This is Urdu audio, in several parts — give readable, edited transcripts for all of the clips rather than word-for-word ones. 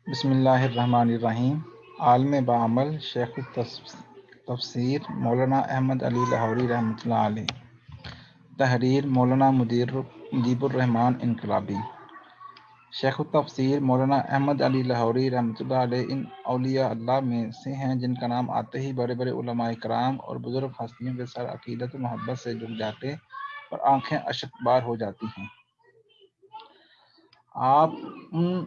بسم اللہ الرحمن الرحیم۔ عالم بعمل شیخ التفسیر مولانا احمد علی لاہوری رحمۃ اللہ علیہ۔ تحریر مولانا مجیب الرحمان انقلابی۔ شیخ التفسیر مولانا احمد علی لاہوری رحمۃ اللہ علیہ ان اولیاء اللہ میں سے ہیں جن کا نام آتے ہی بڑے بڑے علماء کرام اور بزرگ ہستیوں کے سر عقیدت و محبت سے جھک جاتے اور آنکھیں اشک بار ہو جاتی ہیں۔ آپ ان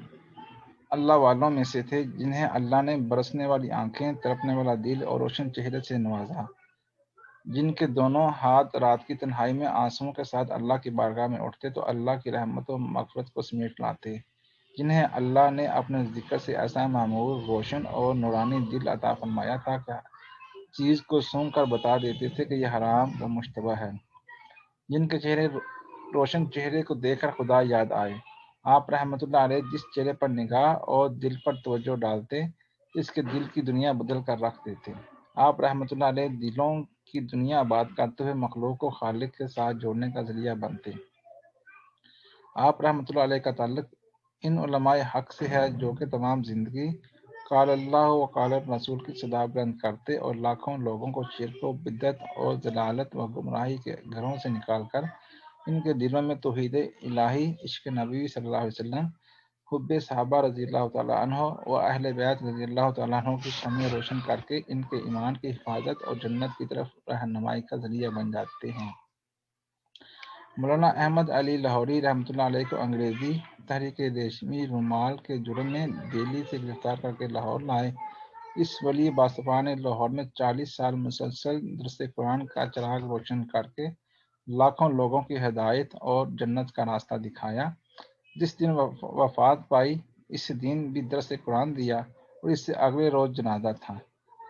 اللہ والوں میں سے تھے جنہیں اللہ نے برسنے والی آنکھیں، تڑپنے والا دل اور روشن چہرے سے نوازا، جن کے دونوں ہاتھ رات کی تنہائی میں آنسوؤں کے ساتھ اللہ کی بارگاہ میں اٹھتے تو اللہ کی رحمت و مغفرت کو سمیٹ لاتے، جنہیں اللہ نے اپنے ذکر سے ایسا معمور، روشن اور نورانی دل عطا فرمایا تھا کہ چیز کو سونگھ کر بتا دیتے تھے کہ یہ حرام و مشتبہ ہے، جن کے روشن چہرے کو دیکھ کر خدا یاد آئے۔ آپ رحمۃ اللہ علیہ جس چہرے پر نگاہ اور دل پر توجہ ڈالتے، اس کے دل کی دنیا بدل کر رکھ دیتے۔ آپ رحمۃ اللہ علیہ دلوں کی دنیا آباد کرتے ہوئے مخلوق کو خالق کے ساتھ جوڑنے کا ذریعہ بنتے۔ آپ رحمۃ اللہ علیہ کا تعلق ان علماء حق سے ہے جو کہ تمام زندگی قال اللہ و قال رسول کی صدا بلند کرتے اور لاکھوں لوگوں کو شرک و بدعت اور ضلالت و گمراہی کے گھروں سے نکال کر ان کے دلوں میں توحید الہی، عشق نبی صلی اللہ علیہ وسلم، حب صحابہ رضی اللہ تعالیٰ عنہ و اہل بیت رضی اللہ تعالیٰ عنہ کی شمع روشن کر کے ان کے ایمان کی حفاظت اور جنت کی طرف رہنمائی کا ذریعہ بن جاتے ہیں۔ مولانا احمد علی لاہوری رحمۃ اللہ علیہ کو انگریزی تحریک ریشمی رومال کے جرم میں دہلی سے گرفتار کر کے لاہور لائے۔ اس ولی باصفا نے لاہور میں 40 سال مسلسل درس قرآن کا چراغ روشن کر کے لاکھوں لوگوں کی ہدایت اور جنت کا راستہ دکھایا۔ جس دن وفات پائی اس دن بھی درس قرآن دیا اور اس سے اگلے روز جنازہ تھا۔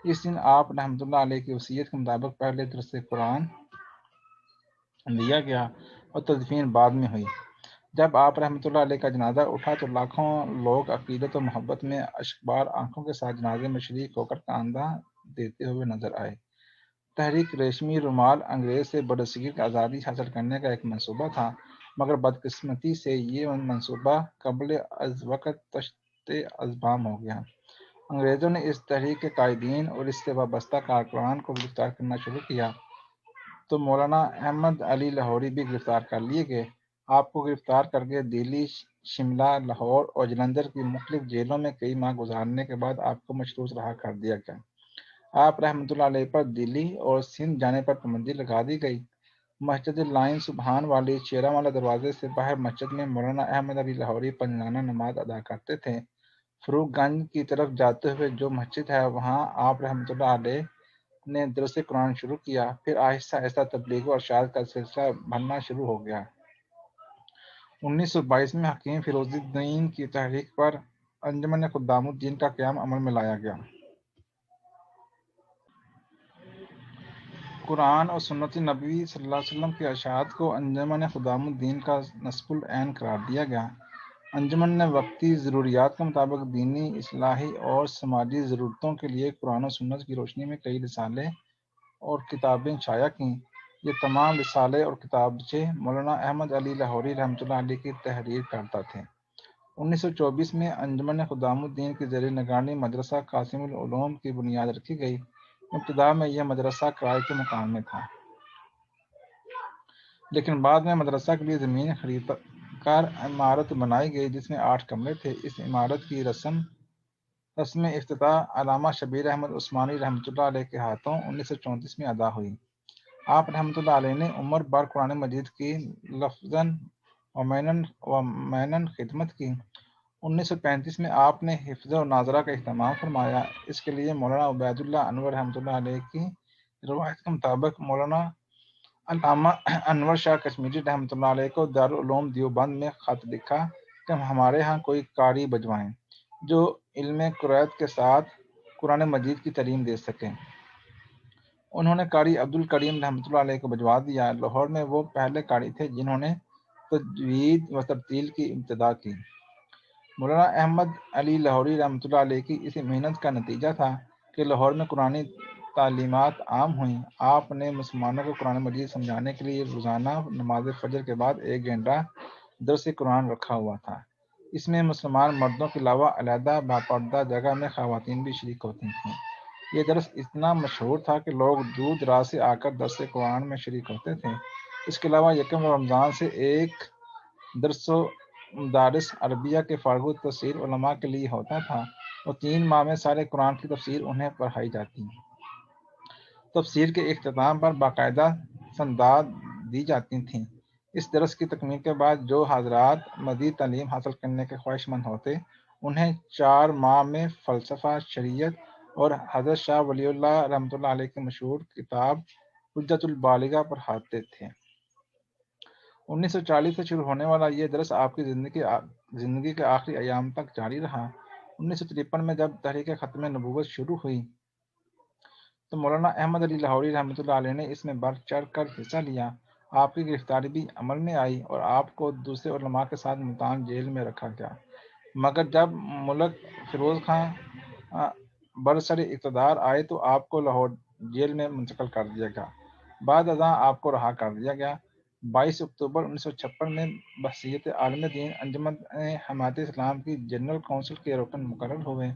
اس دن آپ رحمۃ اللہ علیہ کی وصیت کے مطابق پہلے درس قرآن دیا گیا اور تدفین بعد میں ہوئی۔ جب آپ رحمۃ اللہ علیہ کا جنازہ اٹھا تو لاکھوں لوگ عقیدت و محبت میں اشکبار آنکھوں کے ساتھ جنازے میں شریک ہو کر کاندھا دیتے ہوئے نظر آئے۔ تحریک ریشمی رومال انگریز سے برصغیر کی آزادی حاصل کرنے کا ایک منصوبہ تھا، مگر بدقسمتی سے یہ منصوبہ قبل از وقت تشت اذبام ہو گیا۔ انگریزوں نے اس تحریک کے قائدین اور اس سے وابستہ کارکنان کو گرفتار کرنا شروع کیا تو مولانا احمد علی لاہوری بھی گرفتار کر لیے گئے۔ آپ کو گرفتار کر کے دہلی، شملہ، لاہور اور جلندھر کی مختلف جیلوں میں کئی ماہ گزارنے کے بعد آپ کو مشروط رہا کر دیا گیا۔ آپ رحمۃ اللہ علیہ پر دلی اور سندھ جانے پر پابندی لگا دی گئی۔ مسجد لائن سبحان والی شیرا والا دروازے سے باہر مسجد میں مولانا احمد علی لاہوری پنجگانہ نماز ادا کرتے تھے۔ فروغ گنج کی طرف جاتے ہوئے جو مسجد ہے وہاں آپ رحمۃ اللہ علیہ نے درس قرآن شروع کیا، پھر آہستہ آہستہ تبلیغ و ارشاد کا سلسلہ بڑھنا شروع ہو گیا۔ 1922 میں حکیم فیروز الدین کی تحریک پر انجمن خدام الدین کا قیام عمل میں لایا گیا۔ قرآن اور سنت نبوی صلی اللہ علیہ وسلم کے اشاعت کو انجمن خدام الدین کا نصب العین قرار دیا گیا۔ انجمن نے وقتی ضروریات کے مطابق دینی، اصلاحی اور سماجی ضرورتوں کے لیے قرآن و سنت کی روشنی میں کئی رسالے اور کتابیں شائع کیں۔ یہ تمام رسالے اور کتابچے مولانا احمد علی لاہوری رحمۃ اللہ علیہ کی تحریر کرتا تھے۔ 1924 میں انجمن خدام الدین کی زیر نگرانی مدرسہ قاسم العلوم کی بنیاد رکھی گئی۔ ابتدا میں یہ مدرسہ کرائے کے مکان میں تھا، لیکن بعد میں مدرسہ کے لیے زمین خرید کر عمارت بنائی گئی جس میں 8 کمرے تھے۔ اس عمارت کی رسم افتتاح علامہ شبیر احمد عثمانی رحمۃ اللہ علیہ کے ہاتھوں 1934 میں ادا ہوئی۔ آپ رحمۃ اللہ علیہ نے عمر بھر قرآن مجید کی لفظاً و معناً خدمت کی۔ 1935 میں آپ نے حفظ و ناظرہ کا اہتمام فرمایا۔ اس کے لیے مولانا عبید اللہ انور رحمۃ اللہ علیہ کی روایت کے مطابق مولانا علامہ انور شاہ کشمیری رحمۃ اللہ علیہ کو دارالعلوم دیوبند میں خط لکھا کہ ہمارے ہاں کوئی قاری بھجوائیں جو علم قرائت کے ساتھ قرآن مجید کی تعلیم دے سکیں۔ انہوں نے قاری عبد الکریم رحمۃ اللہ علیہ کو بھجوا دیا۔ لاہور میں وہ پہلے قاری تھے جنہوں نے تجوید و ترتیل کی ابتدا کی۔ مولانا احمد علی لاہوری رحمۃ اللہ علیہ کی اسی محنت کا نتیجہ تھا کہ لاہور میں قرآنی تعلیمات عام ہوئیں۔ آپ نے مسلمانوں کو قرآن مجید سمجھانے کے لیے روزانہ نماز فجر کے بعد 1 گھنٹہ درس قرآن رکھا ہوا تھا۔ اس میں مسلمان مردوں کے علاوہ علیحدہ باپردہ جگہ میں خواتین بھی شریک ہوتی تھیں۔ یہ درس اتنا مشہور تھا کہ لوگ دور دراز سے آ کر درس قرآن میں شریک ہوتے تھے۔ اس کے علاوہ یکم رمضان سے ایک درس و مدارس عربیہ کے فارغ التحصیل علماء کے لیے ہوتا تھا اور 3 ماہ میں سارے قرآن کی تفسیر انہیں پڑھائی جاتی۔ تفسیر کے اختتام پر باقاعدہ سندات دی جاتی تھیں۔ اس درس کی تکمیل کے بعد جو حضرات مزید تعلیم حاصل کرنے کے خواہش مند ہوتے انہیں 4 ماہ میں فلسفہ، شریعت اور حضرت شاہ ولی اللہ رحمۃ اللہ علیہ کی مشہور کتاب حجت البالغہ پڑھاتے تھے۔ 1940 سے شروع ہونے والا یہ درس آپ کی زندگی کے آخری ایام تک جاری رہا۔ 1953 میں جب تحریک ختم نبوت شروع ہوئی تو مولانا احمد علی لاہوری رحمۃ اللہ علیہ نے اس میں بڑھ چڑھ کر حصہ لیا۔ آپ کی گرفتاری بھی عمل میں آئی اور آپ کو دوسرے علماء کے ساتھ ملتان جیل میں رکھا گیا، مگر جب ملک فیروز خان برسر اقتدار آئے تو آپ کو لاہور جیل میں منتقل کر دیا گیا۔ بعد ازاں آپ کو رہا کر دیا گیا۔ 22 اکتوبر 1956 میں بحیثیت عالم دین انجمن حمایت اسلام کی جنرل کونسل کے رکن مقرر ہوئے۔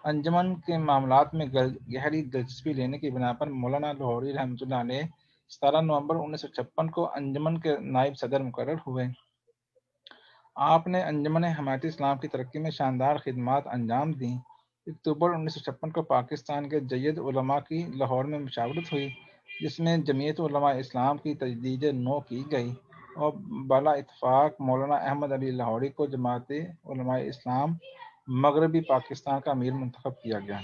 انجمن کے معاملات میں گہری دلچسپی لینے کی بنا پر مولانا لاہوری رحمۃ اللہ علیہ 17 نومبر 1956 کو انجمن کے نائب صدر مقرر ہوئے۔ آپ نے انجمن حمایت اسلام کی ترقی میں شاندار خدمات انجام دیں۔ اکتوبر 1956 کو پاکستان کے جید علماء کی لاہور میں مشاورت ہوئی، جس میں جمعیت علماء اسلام کی تجدید نو کی گئی اور بالا اتفاق مولانا احمد علی لاہوری کو جماعت علماء اسلام مغربی پاکستان کا امیر منتخب کیا گیا۔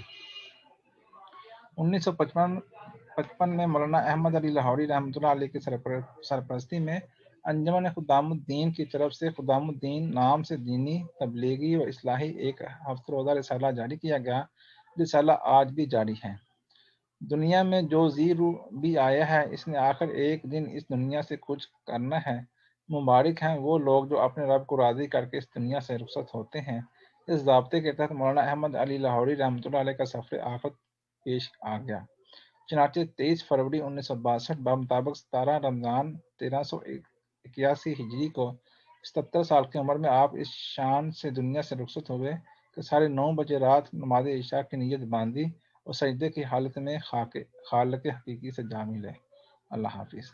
1955 میں مولانا احمد علی لاہوری رحمۃ اللہ علیہ کی سرپرستی میں انجمن خدام الدین کی طرف سے خدام الدین نام سے دینی، تبلیغی و اصلاحی ایک ہفت روزہ رسالہ جاری کیا گیا۔ رسالہ آج بھی جاری ہے۔ دنیا میں جو زی روح بھی آیا ہے، اس نے آخر ایک دن اس دنیا سے کچھ کرنا ہے۔ مبارک ہیں وہ لوگ جو اپنے رب کو راضی کر کے اس دنیا سے رخصت ہوتے ہیں۔ اس ضابطے کے تحت مولانا احمد علی لاہوری رحمۃ اللہ علیہ کا سفر آفت پیش آ گیا۔ چنانچہ 23 فروری 1962 بمطابق 17 رمضان 1381 ہجری کو 77 سال کی عمر میں آپ اس شان سے دنیا سے رخصت ہوئے کہ 9:30 بجے رات نماز عشاء کی نیت باندھی اور سجدے کی حالت میں خالق حقیقی سے جا ملے۔ اللہ حافظ۔